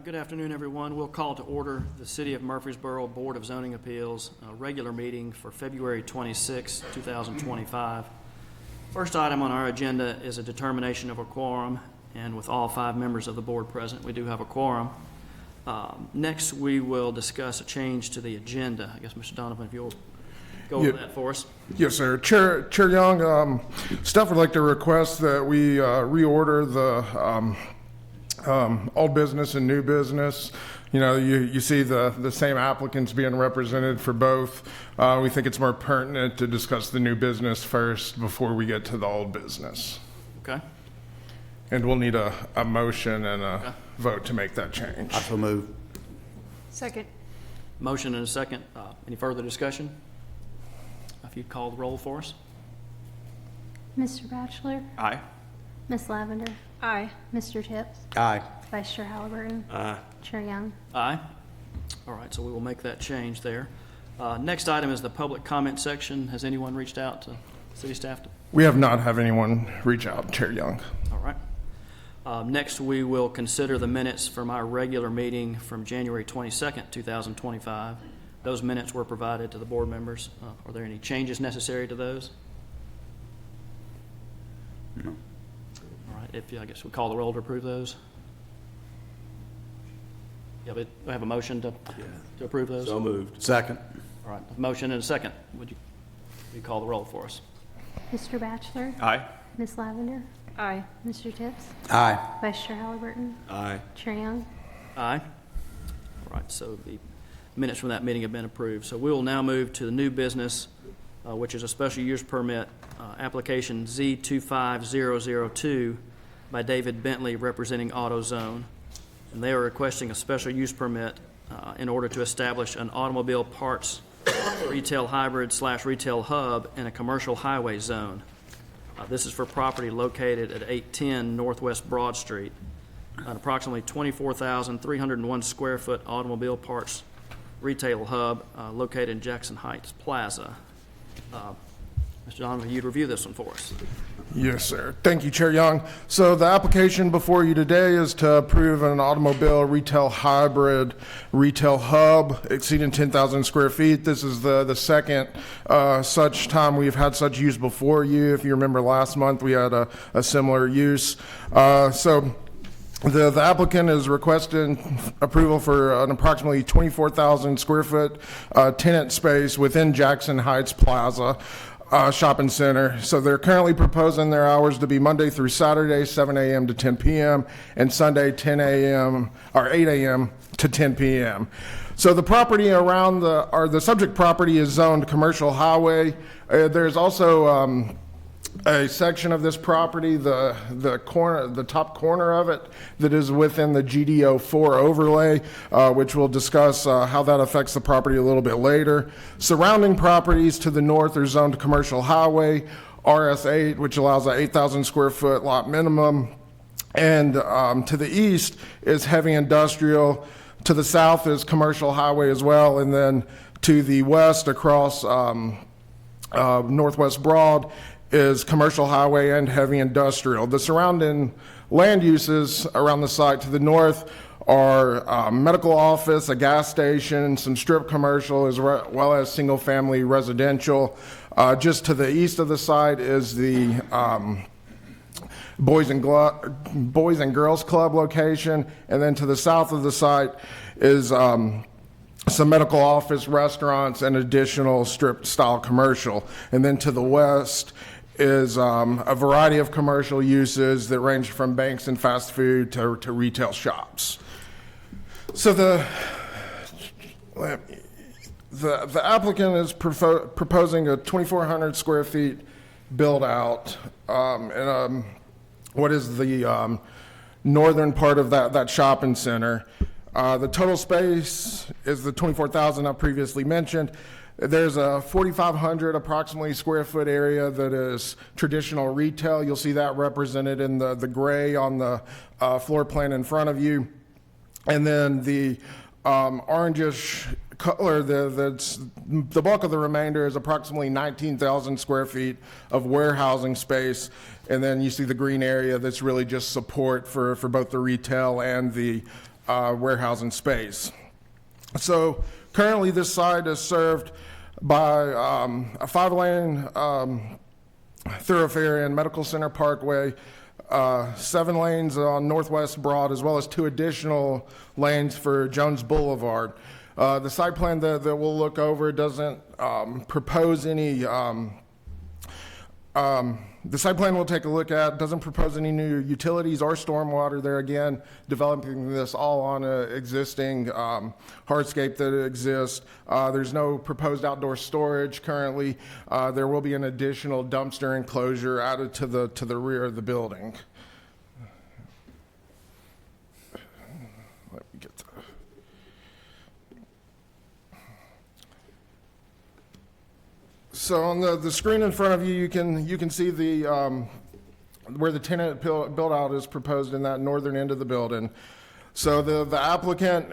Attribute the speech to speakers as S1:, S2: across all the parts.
S1: Good afternoon, everyone. We'll call to order the City of Murfreesboro Board of Zoning Appeals regular meeting for February 26, 2025. First item on our agenda is a determination of a quorum, and with all 5 members of the board present, we do have a quorum. Next, we will discuss a change to the agenda. I guess, Mr. Donovan, if you'll go over that for us.
S2: Yes, sir. Chair Young, staff would like to request that we reorder the old business and new business. You know, you see the same applicants being represented for both. We think it's more pertinent to discuss the new business first before we get to the old business.
S1: Okay.
S2: And we'll need a motion and a vote to make that change.
S3: I so move.
S4: Second.
S1: Motion and a second. Any further discussion? If you'd call the roll for us.
S5: Mr. Batchelor?
S1: Aye.
S5: Miss Lavender?
S4: Aye.
S5: Mr. Tips?
S3: Aye.
S5: Vice Chair Halliburton?
S3: Aye.
S5: Chair Young?
S1: Aye. All right, so we will make that change there. Next item is the public comment section. Has anyone reached out to city staff?
S2: We have not had anyone reach out, Chair Young.
S1: All right. Next, we will consider the minutes from our regular meeting from January 22nd, 2025. Those minutes were provided to the board members. Are there any changes necessary to those?
S3: No.
S1: All right, I guess we call the roll to approve those. Yeah, but we have a motion to approve those?
S3: So moved. Second.
S1: All right, a motion and a second. Would you call the roll for us?
S5: Mr. Batchelor?
S3: Aye.
S5: Miss Lavender?
S4: Aye.
S5: Mr. Tips?
S3: Aye.
S5: Vice Chair Halliburton?
S3: Aye.
S5: Chair Young?
S1: Aye. All right, so the minutes from that meeting have been approved. So we will now move to the new business, which is a special use permit, application Z25002 by David Bentley representing AutoZone. And they are requesting a special use permit in order to establish an automobile parts retail hybrid / retail hub in a commercial highway zone. This is for property located at 810 Northwest Broad Street, an approximately 24,301 square foot automobile parts retail hub located in Jackson Heights Plaza. Mr. Donovan, you'd review this one for us.
S2: Yes, sir. Thank you, Chair Young. So the application before you today is to approve an automobile retail hybrid retail hub exceeding 10,000 square feet. This is the second such time we've had such use before you. If you remember last month, we had a similar use. So the applicant is requesting approval for an approximately 24,000 square foot tenant space within Jackson Heights Plaza shopping center. So they're currently proposing their hours to be Monday through Saturday, 7 a.m. to 10 p.m., and Sunday, 10 a.m. or 8 a.m. to 10 p.m. So the property around the subject property is zoned commercial highway. There's also a section of this property, the top corner of it, that is within the GDO4 overlay, which we'll discuss how that affects the property a little bit later. Surrounding properties to the north are zoned commercial highway, RS8, which allows an 8,000 square foot lot minimum, and to the east is heavy industrial. To the south is commercial highway as well, and then to the west across Northwest Broad is commercial highway and heavy industrial. The surrounding land uses around the site to the north are medical office, a gas station, some strip commercial, as well as single-family residential. Just to the east of the site is the Boys and Girls Club location, and then to the south of the site is some medical office, restaurants, and additional strip-style commercial. And then to the west is a variety of commercial uses that range from banks and fast food to retail shops. So the applicant is proposing a 2,400 square feet build out in what is the northern part of that shopping center. The total space is the 24,000 I previously mentioned. There's a 4,500 approximately square foot area that is traditional retail. You'll see that represented in the gray on the floor plan in front of you. And then the orangish color, the bulk of the remainder is approximately 19,000 square feet of warehousing space. And then you see the green area that's really just support for both the retail and the warehousing space. So currently, this site is served by a 5-lane thoroughfare and Medical Center Parkway, 7 lanes on Northwest Broad, as well as 2 additional lanes for Jones Boulevard. The site plan that we'll look over doesn't propose any, the site plan we'll take a look at doesn't propose any new utilities or stormwater there. Again, developing this all on an existing hardscape that exists. There's no proposed outdoor storage currently. There will be an additional dumpster enclosure added to the rear of the building. Let me get to So on the screen in front of you, you can see the where the tenant build out is proposed in that northern end of the building. So the applicant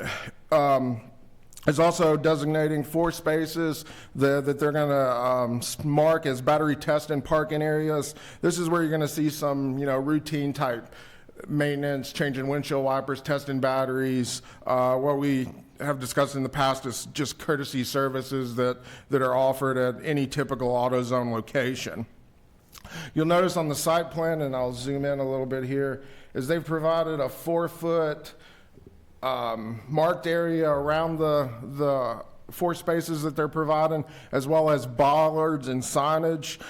S2: is also designating 4 spaces that they're going to mark as battery test and parking areas. This is where you're going to see some routine type maintenance, changing windshield wipers, testing batteries. What we have discussed in the past is just courtesy services that are offered at any typical AutoZone location. You'll notice on the site plan, and I'll zoom in a little bit here, is they've provided a 4-foot marked area around the 4 spaces that they're providing, as well as bollards and signage,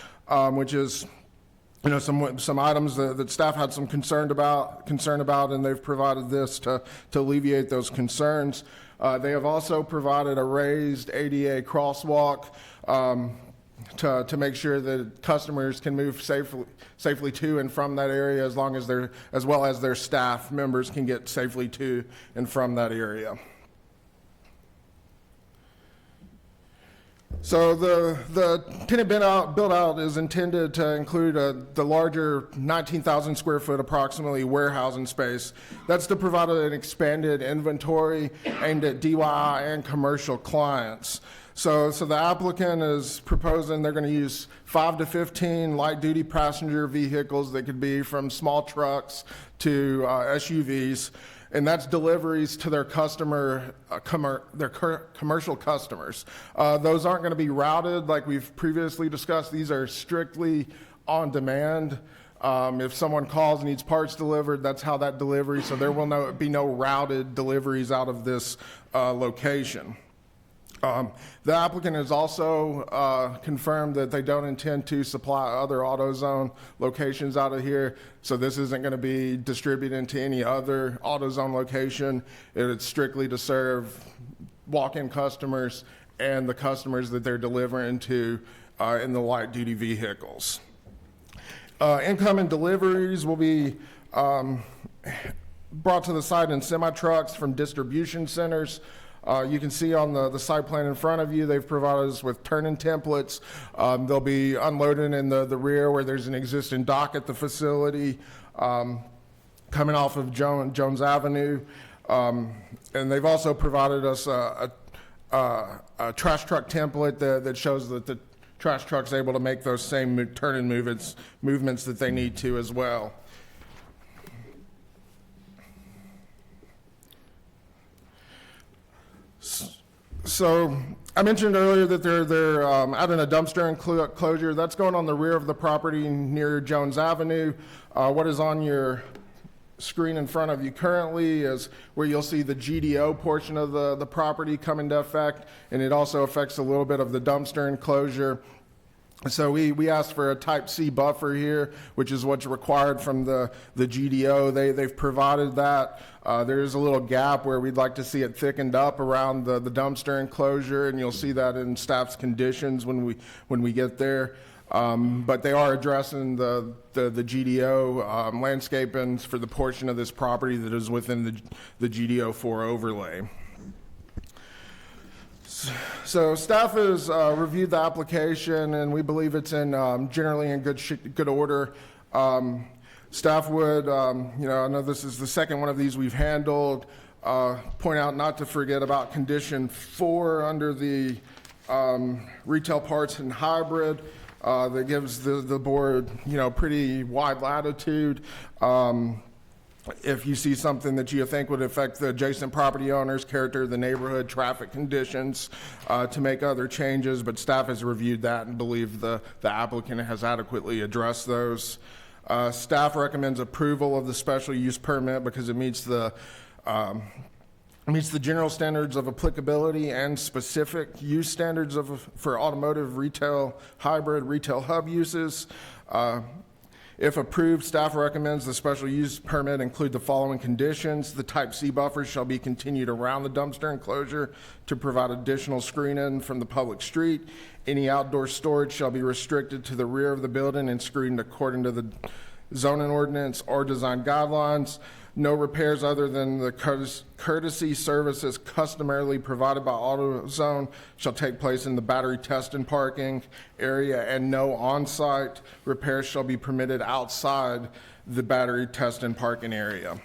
S2: which is some items that staff had some concern about, and they've provided this to alleviate those concerns. They have also provided a raised ADA crosswalk to make sure that customers can move safely to and from that area, as well as their staff members can get safely to and from that area. So the tenant build out is intended to include the larger 19,000 square foot approximately warehousing space. That's to provide an expanded inventory aimed at DIY and commercial clients. So the applicant is proposing they're going to use 5 to 15 light duty passenger vehicles that could be from small trucks to SUVs. And that's deliveries to their commercial customers. Those aren't going to be routed like we've previously discussed. These are strictly on demand. If someone calls and needs parts delivered, that's how that delivery. So there will be no routed deliveries out of this location. The applicant has also confirmed that they don't intend to supply other AutoZone locations out of here, so this isn't going to be distributed to any other AutoZone location. It's strictly to serve walk-in customers and the customers that they're delivering to in the light-duty vehicles. Incoming deliveries will be brought to the site in semi-trucks from distribution centers. You can see on the site plan in front of you, they've provided us with turn-in templates. They'll be unloading in the rear where there's an existing dock at the facility, coming off of Jones Avenue. And they've also provided us a trash truck template that shows that the trash truck's able to make those same turn-in movements that they need to as well. So I mentioned earlier that they're adding a dumpster enclosure. That's going on the rear of the property near Jones Avenue. What is on your screen in front of you currently is where you'll see the GDO portion of the property come into effect, and it also affects a little bit of the dumpster enclosure. So we asked for a type C buffer here, which is what's required from the GDO. They've provided that. There's a little gap where we'd like to see it thickened up around the dumpster enclosure, and you'll see that in staff's conditions when we get there. But they are addressing the GDO landscaping for the portion of this property that is within the GDO 4 overlay. So staff has reviewed the application, and we believe it's generally in good order. Staff would, I know this is the second one of these we've handled, point out not to forget about condition 4 under the retail parts and hybrid. That gives the board, pretty wide latitude. If you see something that you think would affect the adjacent property owners, character of the neighborhood, traffic conditions, to make other changes, but staff has reviewed that and believe the applicant has adequately addressed those. Staff recommends approval of the special use permit because it meets the general standards of applicability and specific use standards for automotive retail, hybrid retail hub uses. If approved, staff recommends the special use permit include the following conditions. The type C buffers shall be continued around the dumpster enclosure to provide additional screening from the public street. Any outdoor storage shall be restricted to the rear of the building and screened according to the zoning ordinance or design guidelines. No repairs other than the courtesy services customarily provided by AutoZone shall take place in the battery test and parking area, and no on-site repairs shall be permitted outside the battery test and parking area.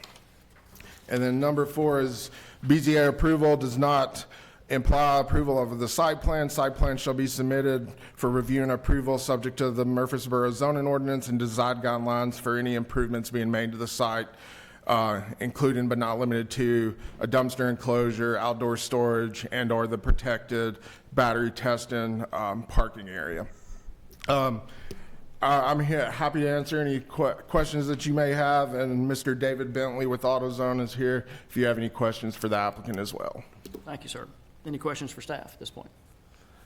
S2: And then number 4 is BZA approval does not imply approval of the site plan. Site plan shall be submitted for review and approval subject to the Murfreesboro zoning ordinance and design guidelines for any improvements being made to the site, including but not limited to a dumpster enclosure, outdoor storage, and or the protected battery test and parking area. I'm here, happy to answer any questions that you may have, and Mr. David Bentley with AutoZone is here if you have any questions for the applicant as well.
S1: Thank you, sir. Any questions for staff at this point?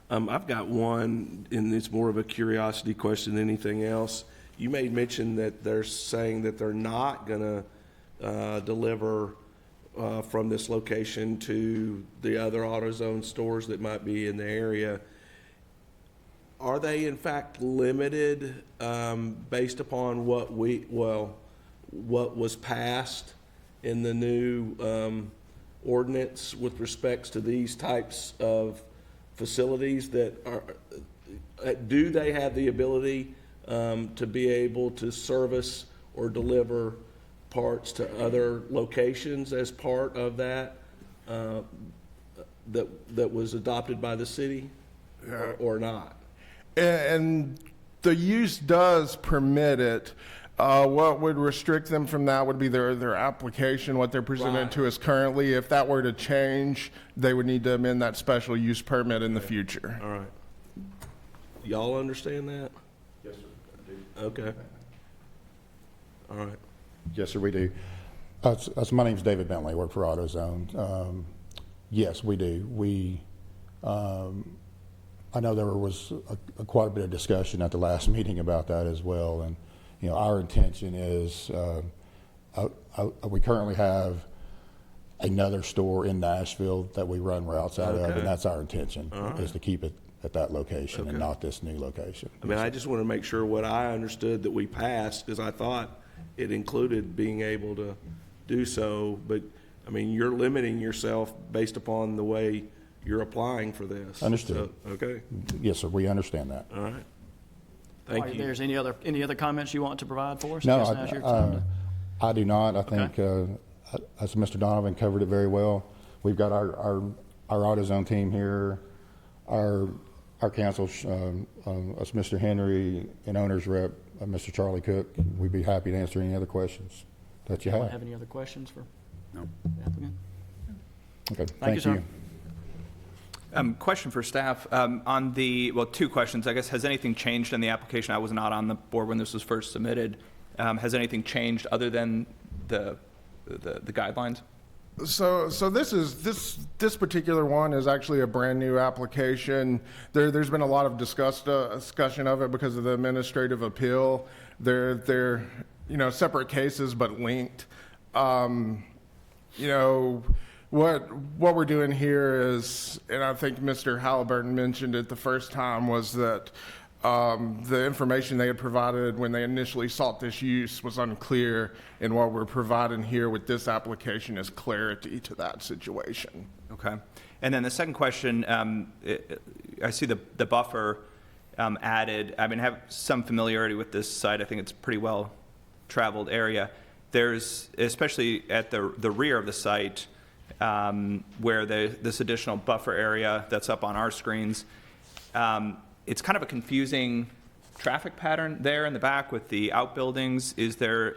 S3: I've got one, and it's more of a curiosity question than anything else. You made mention that they're saying that they're not going to deliver from this location to the other AutoZone stores that might be in the area. Are they in fact limited based upon what was passed in the new ordinance with respects to these types of facilities that are, do they have the ability to be able to service or deliver parts to other locations as part of that that was adopted by the city, or not?
S2: And the use does permit it. What would restrict them from that would be their application, what they're presented to us currently. If that were to change, they would need to amend that special use permit in the future.
S3: All right. Y'all understand that? Yes, sir. Okay. All right.
S4: Yes, sir, we do. My name's David Bentley. I work for AutoZone. Yes, we do. I know there was quite a bit of discussion at the last meeting about that as well. And, you know, our intention is we currently have another store in Nashville that we run routes out of, and that's our intention, is to keep it at that location and not this new location.
S3: I mean, I just want to make sure what I understood that we passed, because I thought it included being able to do so, but I mean, you're limiting yourself based upon the way you're applying for this.
S4: Understood.
S3: So, okay.
S4: Yes, sir, we understand that.
S3: All right.
S1: All
S3: Thank
S1: right,
S3: you.
S1: There's any other comments you want to provide for us?
S4: No,
S1: Yes, now's your time to-
S4: I do not. I think, as Mr. Donovan covered it very well, we've got our AutoZone team here, our counsel, us Mr. Henry, and owner's rep, Mr. Charlie Cook. We'd be happy to answer any other questions that you
S1: Anyone
S4: have.
S1: have any other questions for the applicant?
S4: Okay,
S1: Thank you, sir.
S6: Question for staff. Two questions. I guess, has anything changed in the application? I was not on the board when this was first submitted. Has anything changed other than the guidelines?
S2: So this particular one is actually a brand new application. There's been a lot of discussion of it because of the administrative appeal. They're separate cases but linked. What we're doing here is, and I think Mr. Halliburton mentioned it the first time, was that the information they had provided when they initially sought this use was unclear, and what we're providing here with this application is clarity to that situation.
S6: Okay. And then the second question, I see the buffer added. I mean, I have some familiarity with this site. I think it's a pretty well traveled area. There's, especially at the rear of the site, where this additional buffer area that's up on our screens, it's kind of a confusing traffic pattern there in the back with the outbuildings. Is there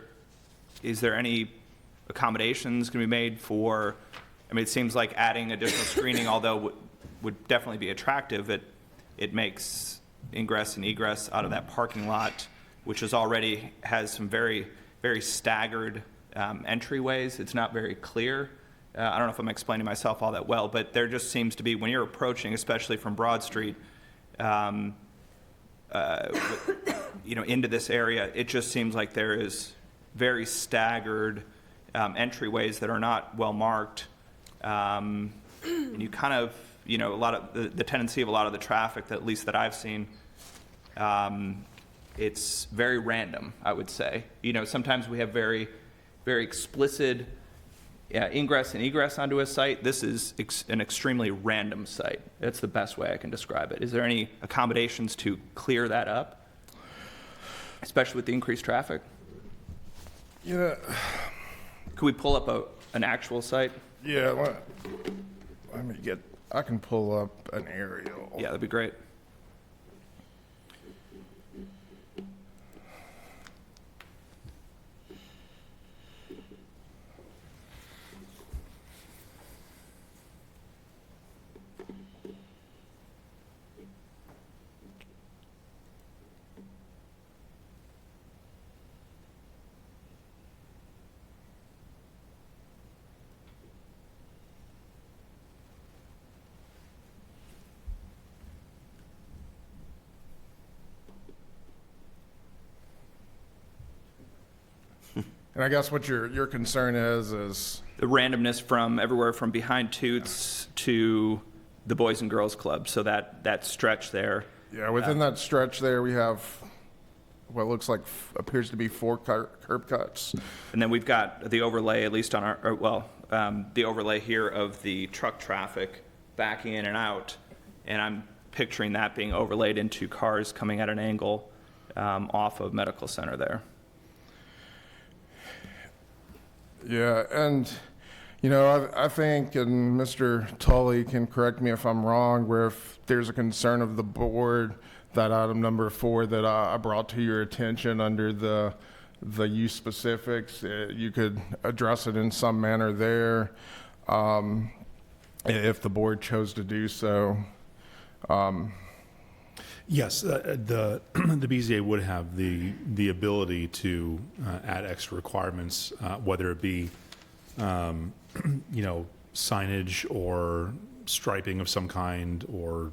S6: any accommodations going to be made for, I mean, it seems like adding additional screening, although would definitely be attractive, it makes ingress and egress out of that parking lot, which is already has some very, very staggered entryways. It's not very clear. I don't know if I'm explaining myself all that well, but there just seems to be, when you're approaching, especially from Broad Street, into this area, it just seems like there is very staggered entryways that are not well marked. And you kind of, a lot of the tendency of a lot of the traffic, that at least that I've seen, it's very random, I would say. Sometimes we have very, very explicit ingress and egress onto a site. This is an extremely random site. That's the best way I can describe it. Is there any accommodations to clear that up, especially with the increased traffic?
S2: Yeah,
S6: Could we pull up an actual site?
S2: yeah, let me I can pull up an aerial.
S6: Yeah, that'd be great.
S2: And I guess what your concern is
S6: The randomness from everywhere from behind Toots to the Boys and Girls Club. So that stretch there.
S2: yeah, within that stretch there, we have what looks like appears to be 4 curb cuts.
S6: And then we've got the overlay, at least on the overlay here of the truck traffic backing in and out. And I'm picturing that being overlaid into cars coming at an angle off of Medical Center there.
S2: Yeah, and I think, and Mr. Tully can correct me if I'm wrong, where if there's a concern of the board, that item number 4 that I brought to your attention under the use specifics, you could address it in some manner there, if the board chose to do so.
S7: Yes, the BZA would have the ability to add extra requirements, whether it be, signage or striping of some kind, or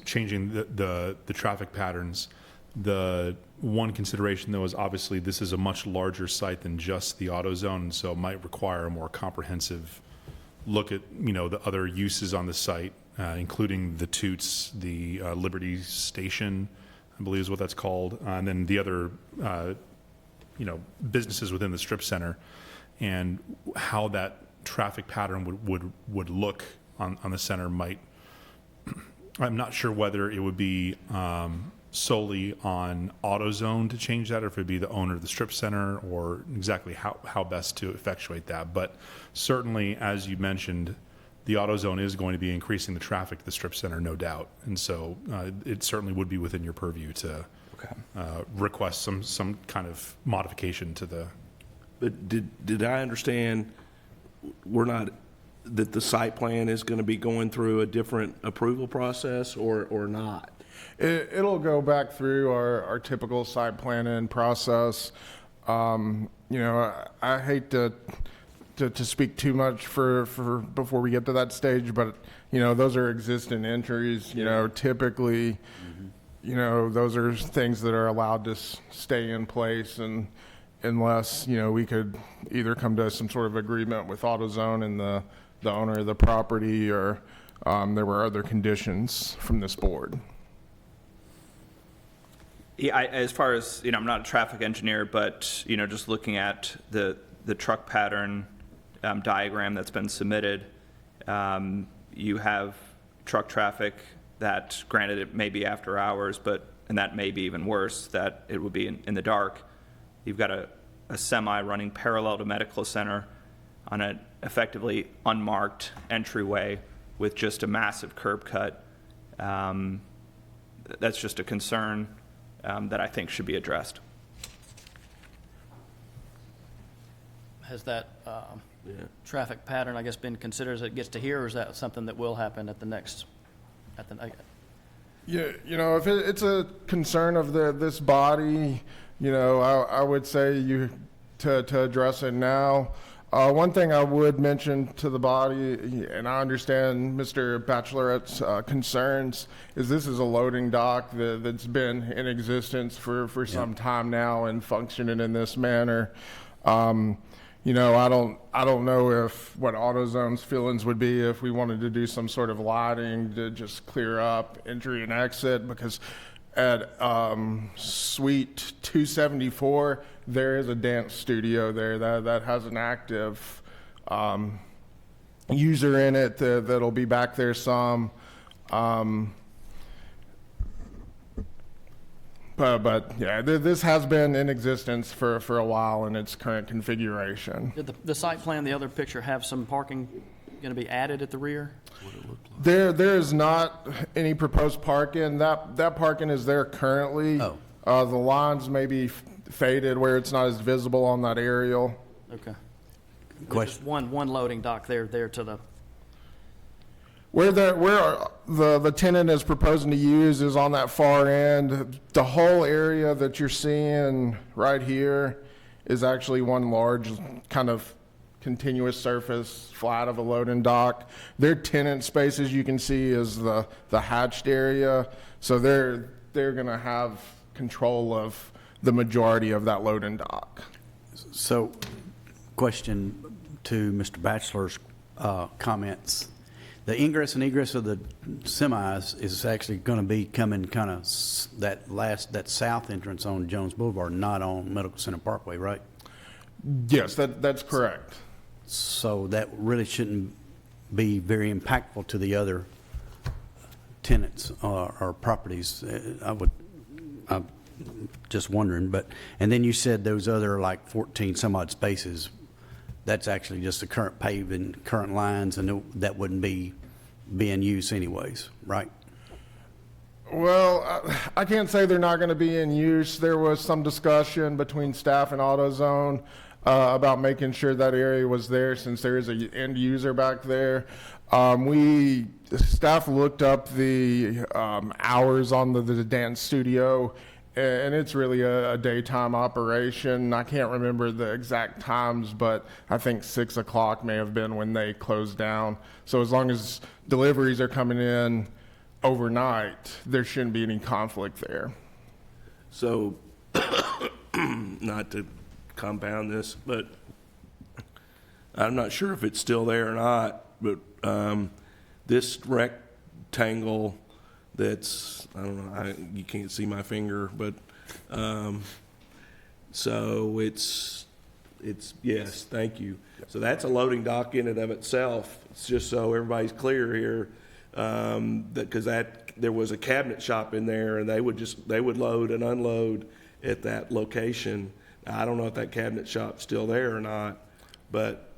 S7: changing the traffic patterns. The one consideration, though, is obviously this is a much larger site than just the AutoZone, so it might require a more comprehensive look at the other uses on the site. Including the Toots, the Liberty Station, I believe is what that's called, and then the other, businesses within the strip center, and how that traffic pattern would look on the center might. I'm not sure whether it would be solely on AutoZone to change that, or if it'd be the owner of the strip center, or exactly how best to effectuate that. But certainly, as you mentioned, the AutoZone is going to be increasing the traffic to the strip center, no doubt. And so it certainly would be within your purview to request some kind of modification to the.
S3: But did I understand that the site plan is going to be going through a different approval process or not?
S2: It'll go back through our typical site planning process. I hate to speak too much for before we get to that stage, but those are existing entries. Typically, those are things that are allowed to stay in place, and unless we could either come to some sort of agreement with AutoZone and the owner of the property, or there were other conditions from this board.
S6: Yeah, as far as I'm not a traffic engineer, but just looking at the truck pattern diagram that's been submitted, you have truck traffic that, granted, it may be after hours, and that may be even worse, that it would be in the dark. You've got a semi running parallel to Medical Center on an effectively unmarked entryway with just a massive curb cut. That's just a concern that I think should be addressed.
S1: Has that
S3: Yeah.
S1: traffic pattern, I guess, been considered as it gets to here, or is that something that will happen at the next,
S2: Yeah, if it's a concern of this body, I would say to address it now. One thing I would mention to the body, and I understand Mr. Bachelorette's concerns, is this is a loading dock that's been in existence for some time now and functioning in this manner. I don't know if what AutoZone's feelings would be if we wanted to do some sort of lighting to just clear up entry and exit, because at Suite 274, there is a dance studio there that has an active user in it that'll be back there some. But yeah, this has been in existence for a while in its current configuration.
S1: did the site plan, the other picture, have some parking going to be added at the rear?
S2: There is not any proposed parking. That parking is there currently.
S8: Oh.
S2: The lines may be faded where it's not as visible on that aerial.
S1: Okay.
S8: Question.
S1: Just one loading dock there to the,
S2: Where the tenant is proposing to use is on that far end. The whole area that you're seeing right here is actually one large kind of continuous surface flat of a loading dock. Their tenant space, as you can see, is the hatched area. So they're going to have control of the majority of that loading dock.
S8: So, question to Mr. Batchelor's comments. The ingress and egress of the semis is actually going to be coming kind of that south entrance on Jones Boulevard, not on Medical Center Parkway, right?
S2: Yes, that's correct.
S8: So that really shouldn't be very impactful to the other tenants or properties. I'm just wondering, and then you said those other like 14 some odd spaces, that's actually just the current paving, current lines, and that wouldn't be being used anyways, right?
S2: Well, I can't say they're not going to be in use. There was some discussion between staff and AutoZone about making sure that area was there, since there is an end user back there. Staff looked up the hours on the dance studio, and it's really a daytime operation. I can't remember the exact times, but I think 6 o'clock may have been when they closed down. So as long as deliveries are coming in overnight, there shouldn't be any conflict there.
S3: So, not to compound this, but I'm not sure if it's still there or not, but this rectangle that's, I don't know, you can't see my finger, but so it's yes, thank you. So that's a loading dock in and of itself. It's just so everybody's clear here, because there was a cabinet shop in there, and they would load and unload at that location. Now, I don't know if that cabinet shop's still there or not, but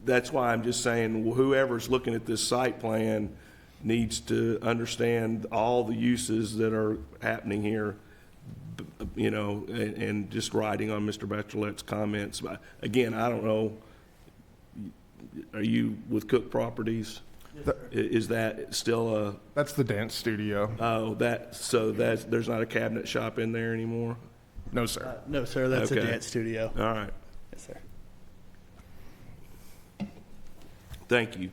S3: that's why I'm just saying whoever's looking at this site plan needs to understand all the uses that are happening here, and just riding on Mr. Bachelet's comments. Again, I don't know, are you with Cook Properties? Is that still
S2: That's the dance studio.
S3: there's not a cabinet shop in there anymore?
S2: No, sir.
S9: No, sir, that's
S3: Okay.
S9: a dance studio.
S3: All right,
S9: Yes, sir.
S3: thank you.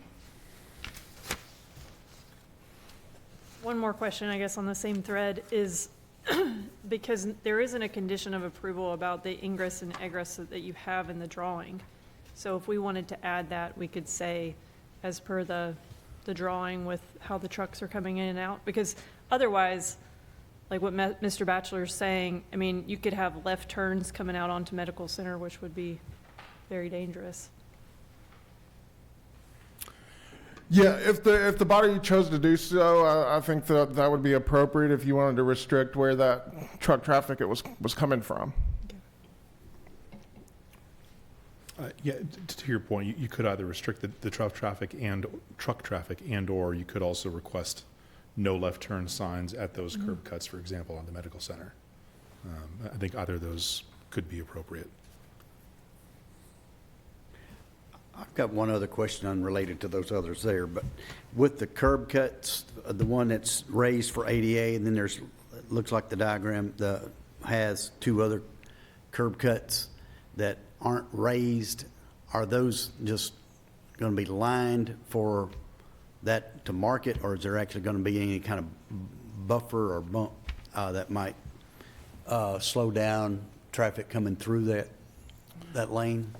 S10: One more question, I guess, on the same thread is, because there isn't a condition of approval about the ingress and egress that you have in the drawing. So if we wanted to add that, we could say, as per the drawing with how the trucks are coming in and out, because otherwise, like what Mr. Batchelor's saying, I mean, you could have left turns coming out onto Medical Center, which would be very dangerous.
S2: Yeah, if the body chose to do so, I think that would be appropriate if you wanted to restrict where that truck traffic was coming from.
S7: Yeah, to your point, you could either restrict the truck traffic and or you could also request no left turn signs at those curb cuts, for example, on the medical center. I think either of those could be appropriate.
S8: I've got one other question unrelated to those others there, but with the curb cuts, the one that's raised for ADA, and then there's, it looks like the diagram has two other curb cuts that aren't raised, are those just going to be lined for that to market, or is there actually going to be any kind of buffer or bump that might slow down traffic coming through that lane?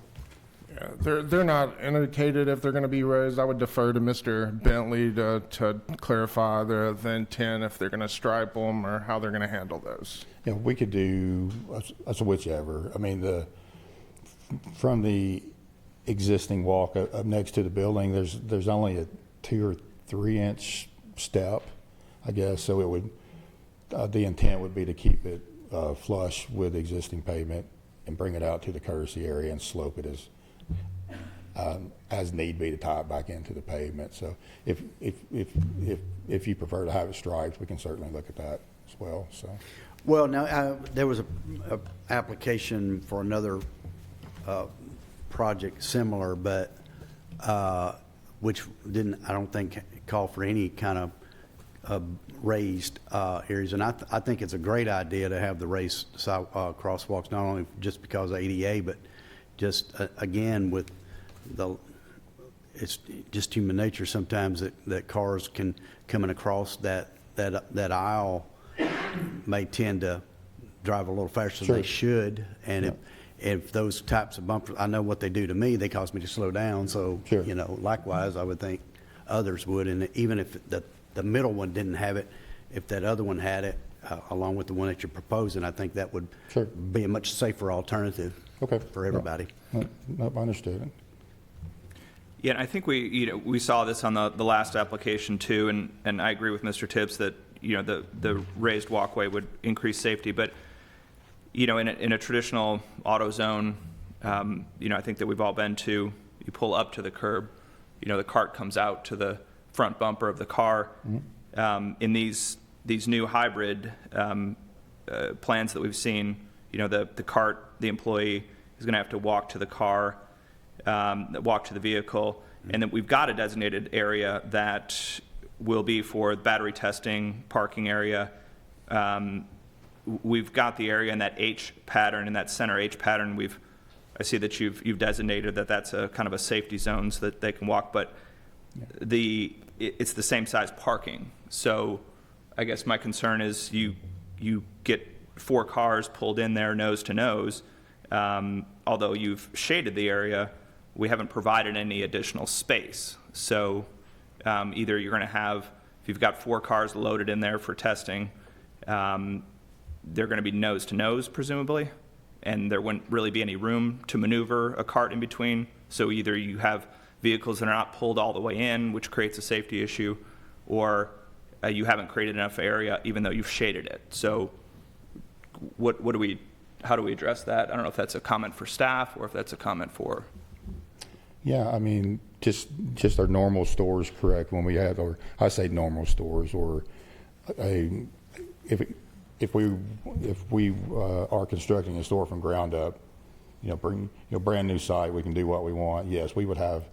S2: Yeah, they're not indicated if they're going to be raised. I would defer to Mr. Bentley to clarify the intent, if they're going to stripe them or how they're going to handle those.
S4: Yeah, we could do a whichever. I mean, from the existing walk up next to the building, there's only a 2 or 3 inch step, I guess. So it would, the intent would be to keep it flush with existing pavement and bring it out to the courtesy area and slope it as need be to tie it back into the pavement. So if you prefer to have it striped, we can certainly look at that as well. So.
S8: Well, now, there was a application for another project similar, but which didn't, I don't think, call for any kind of raised areas. And I think it's a great idea to have the raised crosswalks, not only just because of ADA, but just, again, with it's just human nature sometimes that cars can, coming across that aisle, may tend to drive a little faster than they should. And if those types of bumpers, I know what they do to me, they cause me to slow down. So, you know, likewise, I would think others would. And even if the middle one didn't have it, if that other one had it, along with the one that you're proposing, I think that would be a much safer alternative for everybody.
S4: No, I understood.
S6: Yeah, and I think we saw this on the last application too, and I agree with Mr. Tibbs that the raised walkway would increase safety, but in a traditional auto zone, I think that we've all been to, you pull up to the curb, the cart comes out to the front bumper of the car. In these new hybrid plans that we've seen, the cart, the employee is going to have to walk to the car, walk to the vehicle, and then we've got a designated area that will be for battery testing, parking area. We've got the area in that H pattern, in that center H pattern. I see that you've designated that that's a kind of a safety zone so that they can walk, but it's the same size parking. So I guess my concern is you get 4 cars pulled in there nose to nose. Although you've shaded the area, we haven't provided any additional space. So either you're going to have, if you've got 4 cars loaded in there for testing, they're going to be nose to nose, presumably, and there wouldn't really be any room to maneuver a cart in between. So either you have vehicles that are not pulled all the way in, which creates a safety issue, or you haven't created enough area, even though you've shaded it. So how do we address that? I don't know if that's a comment for staff or if that's a comment for.
S4: Yeah, I mean, just our normal stores, correct? When we have, or I say normal stores, or if we are constructing a store from ground up, brand new site, we can do what we want. Yes, we would have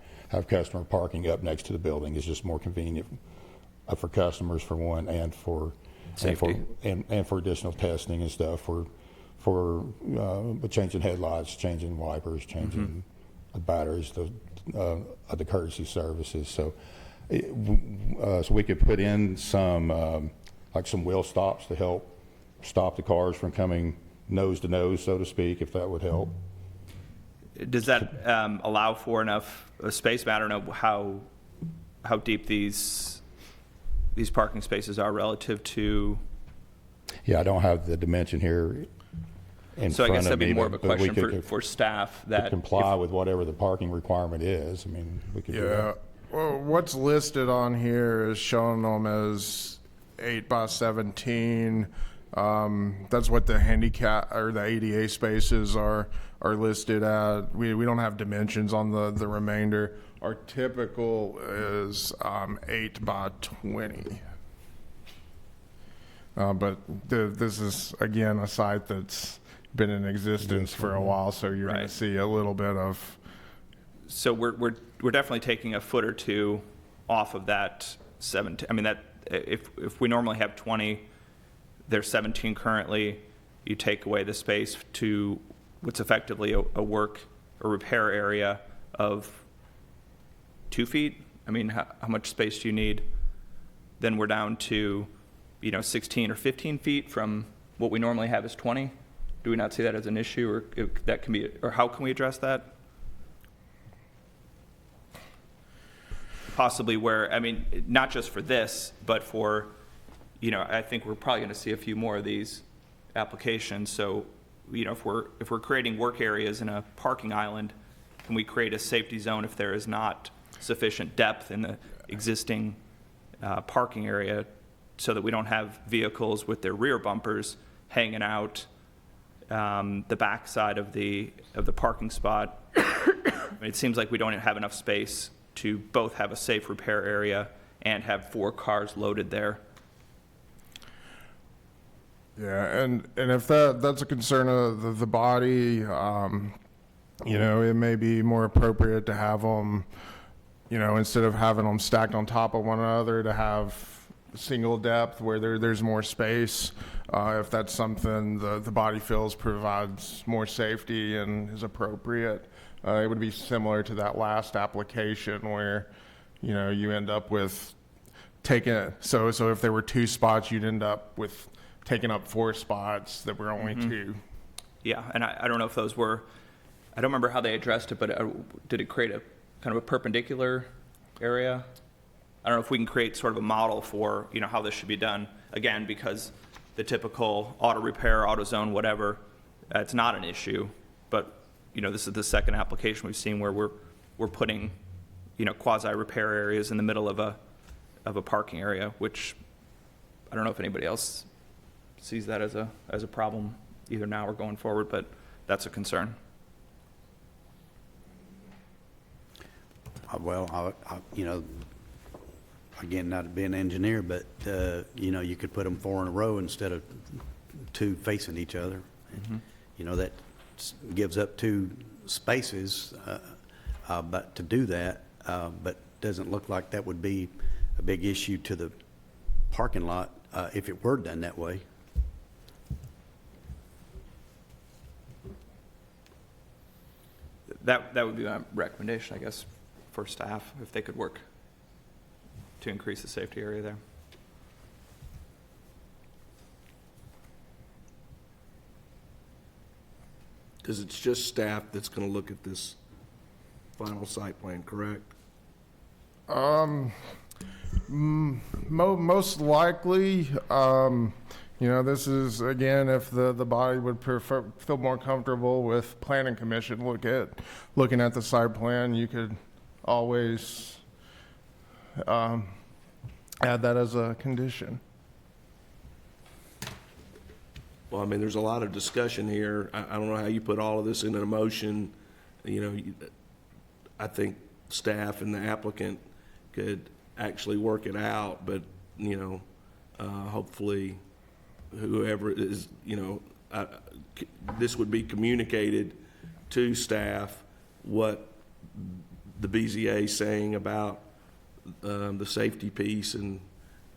S4: customer parking up next to the building. It's just more convenient for customers, for one, and for safety, and for additional testing and stuff for changing headlights, changing wipers, changing the batteries, the courtesy services. So we could put in some like some wheel stops to help stop the cars from coming nose to nose, so to speak, if that would help.
S6: Does that allow for enough space? I don't know how deep these parking spaces are relative to.
S4: Yeah, I don't have the dimension here.
S6: So I guess that'd be more of a question for staff that
S4: comply with whatever the parking requirement is. I mean, we could do that.
S2: Well, what's listed on here is showing them as 8 by 17. That's what the handicap or the ADA spaces are listed at. We don't have dimensions on the remainder. Our typical is 8 by 20. But this is, again, a site that's been in existence for a while, so you're going to see a little bit of
S6: So we're definitely taking a foot or two off of that 17. I mean, that if we normally have 20, there's 17 currently. You take away the space to what's effectively a work or repair area of 2 feet. I mean, how much space do you need? Then we're down to, 16 or 15 feet from what we normally have is 20. Do we not see that as an issue, or that can be, or how can we address that? Possibly where, I mean, not just for this, but for, I think we're probably going to see a few more of these applications. So, if we're creating work areas in a parking island, can we create a safety zone if there is not sufficient depth in the existing parking area, so that we don't have vehicles with their rear bumpers hanging out the back side of the parking spot? I mean, it seems like we don't have enough space to both have a safe repair area and have 4 cars loaded there.
S2: Yeah, and if that's a concern of the body, it may be more appropriate to have them, instead of having them stacked on top of one another, to have single depth where there's more space. If that's something the body feels provides more safety and is appropriate. It would be similar to that last application where, you end up with so if there were 2 spots, you'd end up with taking up 4 spots that were only 2.
S6: Yeah, and I don't know if those were, I don't remember how they addressed it, but did it create a kind of a perpendicular area? I don't know if we can create sort of a model for, how this should be done. Again, because the typical auto repair, AutoZone, whatever, it's not an issue. But, this is the second application we've seen where we're putting, quasi repair areas in the middle of a parking area, which I don't know if anybody else sees that as a problem either now or going forward, but that's a concern.
S8: Well, again, not being an engineer, but, you could put them 4 in a row instead of 2 facing each other. That gives up 2 spaces, but to do that, but doesn't look like that would be a big issue to the parking lot if it were done that way.
S6: That would be my recommendation, I guess, for staff, if they could work to increase the safety area there.
S3: Because it's just staff that's going to look at this final site plan, correct?
S2: Most likely, this is, again, if the body would feel more comfortable with planning commission looking at the site plan, you could always add that as a condition.
S3: Well, I mean, there's a lot of discussion here. I don't know how you put all of this into a motion. I think staff and the applicant could actually work it out, but, hopefully whoever is, this would be communicated to staff what the BZA is saying about the safety piece and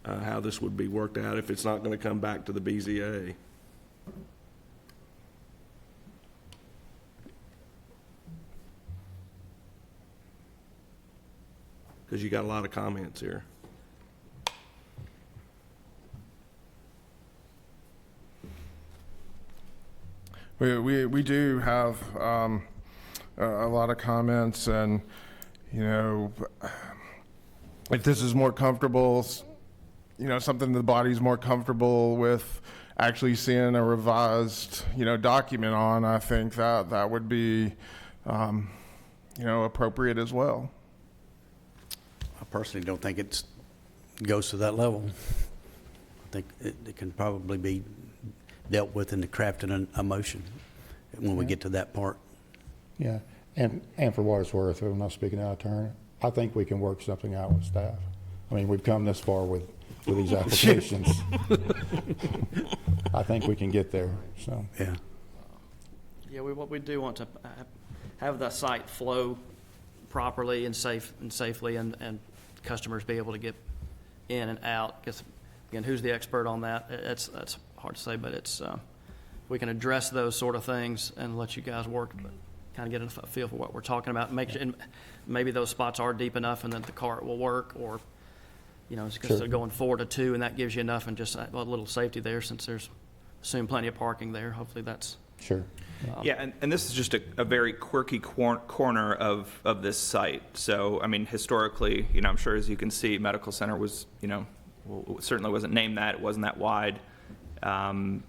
S3: how this would be worked out if it's not going to come back to the BZA. Because you got a lot of comments here.
S2: We do have a lot of comments, and if this is more comfortable, something the body's more comfortable with actually seeing a revised document on, I think that would be appropriate as well.
S8: I personally don't think it goes to that level. I think it can probably be dealt with in the crafting a motion when we get to that part.
S4: Yeah, and for what it's worth, I'm not speaking out of turn, I think we can work something out with staff. I mean, we've come this far with these applications. I think we can get there, so.
S8: Yeah.
S1: Yeah, we do want to have the site flow properly and safely, and customers be able to get in and out. Because, again, who's the expert on that? That's hard to say, but it's, we can address those sort of things and let you guys work, but kind of get a feel for what we're talking about. And maybe those spots are deep enough and that the cart will work, or, you know, instead of going 4 to 2, and that gives you enough and just a little safety there, since there's soon plenty of parking there. Hopefully that's.
S4: Sure.
S6: Yeah, and this is just a very quirky corner of this site. So, I mean, historically, you know, I'm sure as you can see, Medical Center was, you know, certainly wasn't named that. It wasn't that wide. And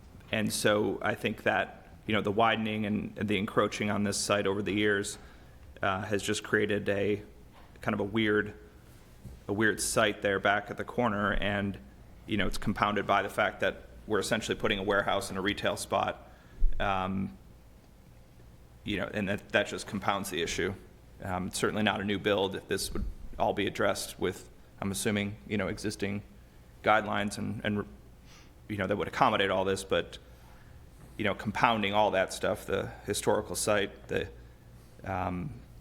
S6: so I think that, you know, the widening and the encroaching on this site over the years has just created a kind of a weird site there back at the corner. And, you know, it's compounded by the fact that we're essentially putting a warehouse in a retail spot. You know, and that just compounds the issue. It's certainly not a new build. This would all be addressed with, I'm assuming, you know, existing guidelines and you know, that would accommodate all this, but, you know, compounding all that stuff, the historical site, the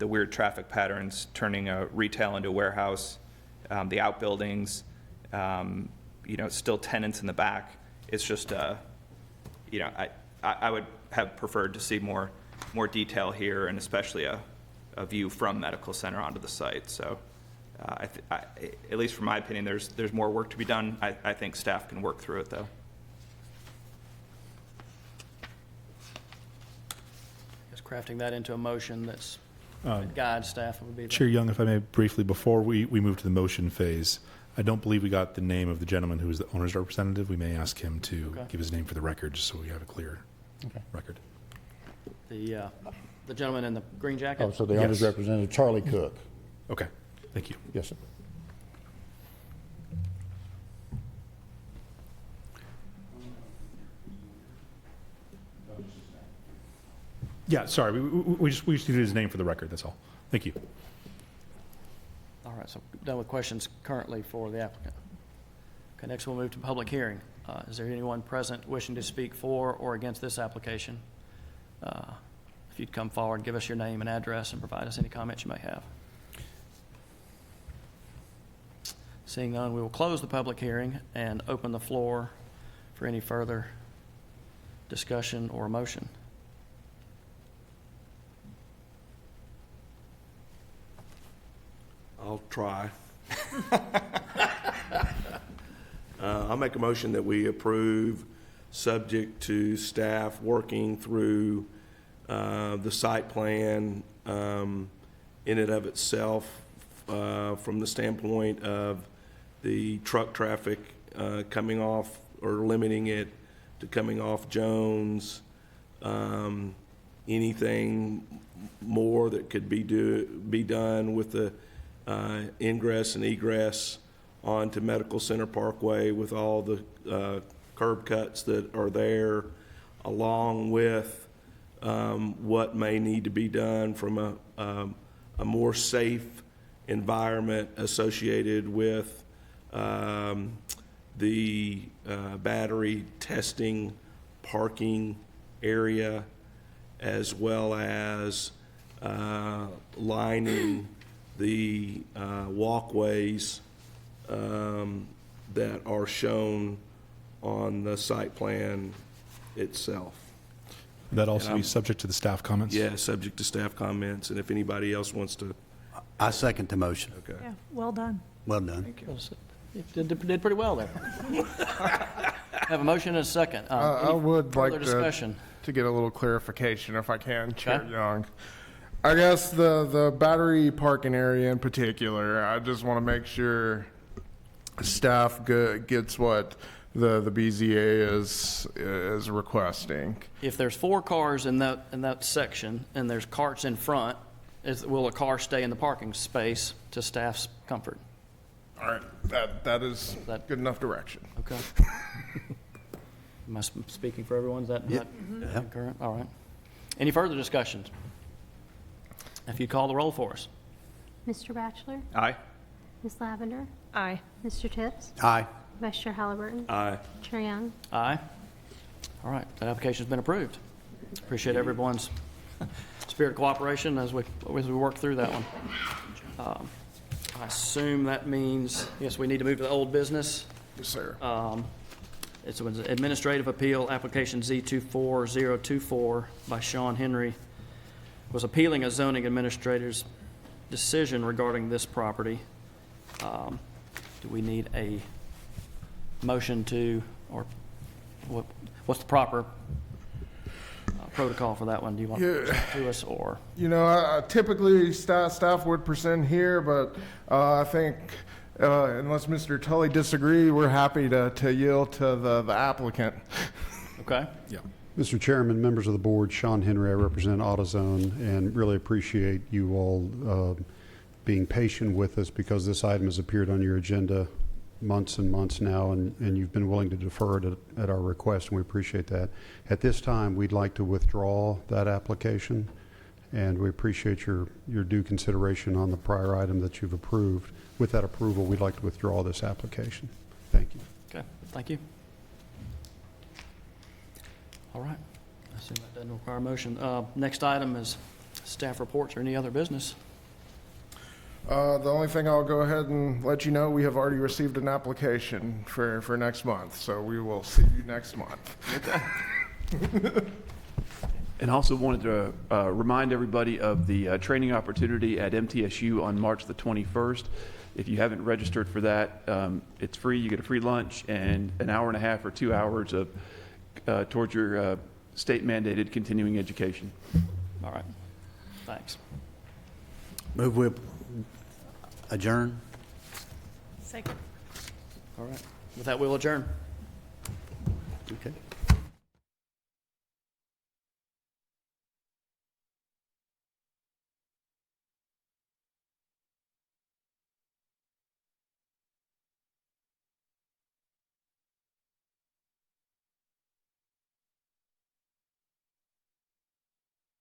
S6: weird traffic patterns, turning a retail into a warehouse, the outbuildings, you know, still tenants in the back. It's just, you know, I would have preferred to see more detail here, and especially a view from Medical Center onto the site. So, at least from my opinion, there's more work to be done. I think staff can work through it, though.
S1: I guess crafting that into a motion that guides staff would be.
S7: Chair Young, if I may briefly, before we move to the motion phase, I don't believe we got the name of the gentleman who is the owner's representative. We may ask him to give his name for the record, just so we have a clear record.
S1: The gentleman in the green jacket?
S4: Oh, so the owner's representative, Charlie Cook.
S7: Okay, thank you.
S4: Yes, sir.
S7: Yeah, sorry, we just needed his name for the record, that's all. Thank you.
S1: All right, so done with questions currently for the applicant. Okay, next we'll move to public hearing. Is there anyone present wishing to speak for or against this application? If you'd come forward, give us your name and address and provide us any comments you may have. Seeing none, we will close the public hearing and open the floor for any further discussion or motion.
S3: I'll try. I'll make a motion that we approve, subject to staff working through the site plan in and of itself, from the standpoint of the truck traffic coming off, or limiting it to coming off Jones. Anything more that could be done with the ingress and egress onto Medical Center Parkway, with all the curb cuts that are there, along with what may need to be done from a more safe environment associated with the battery testing parking area, as well as lining the walkways that are shown on the site plan itself.
S7: That also be subject to the staff comments?
S3: Yeah, subject to staff comments, and if anybody else wants to.
S8: I second the motion.
S3: Okay.
S10: Yeah, well done.
S8: Well done.
S1: You did pretty well there. Have a motion and a second.
S2: I
S1: Any
S2: would like
S1: further discussion?
S2: to get a little clarification, if I can, Chair
S1: Okay.
S2: Young. I guess the battery parking area in particular, I just want to make sure staff gets what the BZA is requesting.
S1: If there's 4 cars in that section and there's carts in front, will a car stay in the parking space to staff's comfort?
S2: All right, that is good enough direction.
S1: Okay. Am I speaking for everyone? Is that current? All right. Any further discussions? If you call the roll for us.
S5: Mr. Batchelor?
S6: Aye.
S5: Ms. Lavender?
S10: Aye.
S5: Mr. Tips?
S8: Aye.
S5: Vice Chair Halliburton?
S3: Aye.
S5: Chair Young?
S1: Aye. All right, that application's been approved. Appreciate everyone's spirit of cooperation as we work through that one. I assume that means, yes, we need to move to the old business.
S2: Yes, sir.
S1: It's an administrative appeal, application Z24024 by Sean Henry, was appealing a zoning administrator's decision regarding this property. Do we need a motion to, or what's the proper protocol for that one? Do you want to present to us, or?
S2: You know, typically staff would present here, but I think unless Mr. Tully disagree, we're happy to yield to the applicant.
S1: Okay.
S7: Yeah.
S9: Mr. Chairman, members of the board, Sean Henry, I represent AutoZone, and really appreciate you all being patient with us because this item has appeared on your agenda months and months now, and you've been willing to defer it at our request, and we appreciate that. At this time, we'd like to withdraw that application, and we appreciate your due consideration on the prior item that you've approved. With that approval, we'd like to withdraw this application. Thank you.
S1: Okay, thank you. All right, I assume that doesn't require a motion. Next item is staff reports or any other business.
S2: The only thing I'll go ahead and let you know, we have already received an application for next month, so we will see you next month.
S11: And also wanted to remind everybody of the training opportunity at MTSU on March the 21st. If you haven't registered for that, it's free. You get a free lunch and an hour and a half or 2 hours of towards your state-mandated continuing education.
S1: All right, thanks.
S8: Move we adjourn.
S10: Second.
S1: All right, with that, we'll adjourn.
S8: Okay.